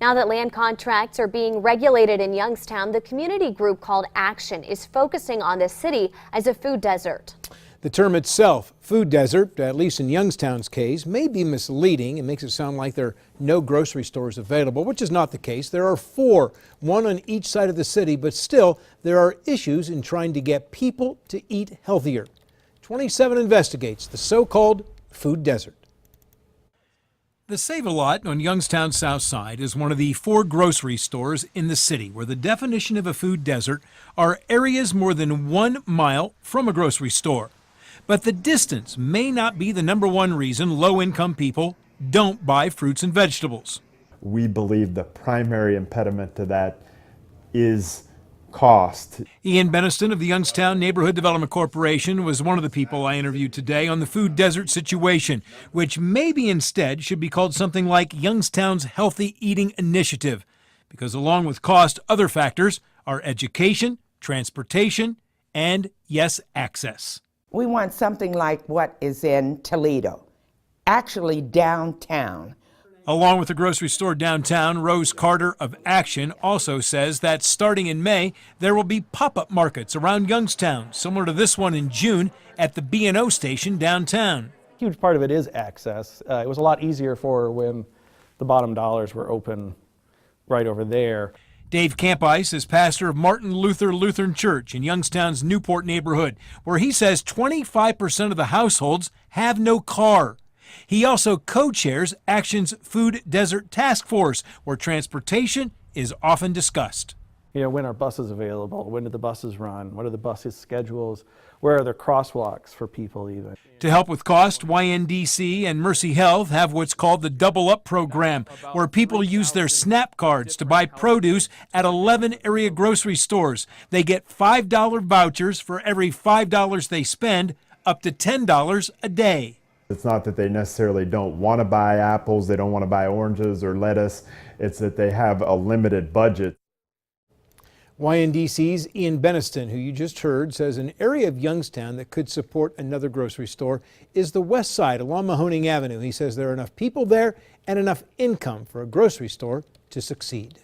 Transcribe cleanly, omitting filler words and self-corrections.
Now that land contracts are being regulated in Youngstown, the community group called Action is focusing on the city as a food desert. The term itself, food desert, at least in Youngstown's case, may be misleading. It makes it sound like there are no grocery stores available, which is not the case. There are 4, one on each side of the city, but still there are issues in trying to get people to eat healthier. 27 investigates the so-called food desert. The Save-A-Lot on Youngstown's south side is one of the 4 grocery stores in the city where the definition of a food desert are areas more than 1 mile from a grocery store. But the distance may not be the #1 reason low-income people don't buy fruits and vegetables. We believe the primary impediment to that is cost. Ian Beniston of the Youngstown Neighborhood Development Corporation was one of the people I interviewed today on the food desert situation, which maybe instead should be called something like Youngstown's Healthy Eating Initiative, because along with cost, other factors are education, transportation, and, yes, access. We want something like what is in Toledo, actually downtown. Along with the grocery store downtown, Rose Carter of Action also says that starting in May, there will be pop-up markets around Youngstown, similar to this one in June at the B&O station downtown. A huge part of it is access. It was a lot easier for when the bottom dollars were open right over there. Dave Campice is pastor of Martin Luther Lutheran Church in Youngstown's Newport neighborhood, where he says 25% of the households have no car. He also co-chairs Action's Food Desert Task Force, where transportation is often discussed. You know, when are buses available? When do the buses run? What are the buses' schedules? Where are there crosswalks for people even? To help with cost, YNDC and Mercy Health have what's called the Double Up program, where people use their SNAP cards to buy produce at 11 area grocery stores. They get $5 vouchers for every $5 they spend, up to $10 a day. It's not that they necessarily don't want to buy apples, they don't want to buy oranges or lettuce. It's that they have a limited budget. YNDC's Ian Beniston, who you just heard, says an area of Youngstown that could support another grocery store is the west side along Mahoning Avenue. He says there are enough people there and enough income for a grocery store to succeed.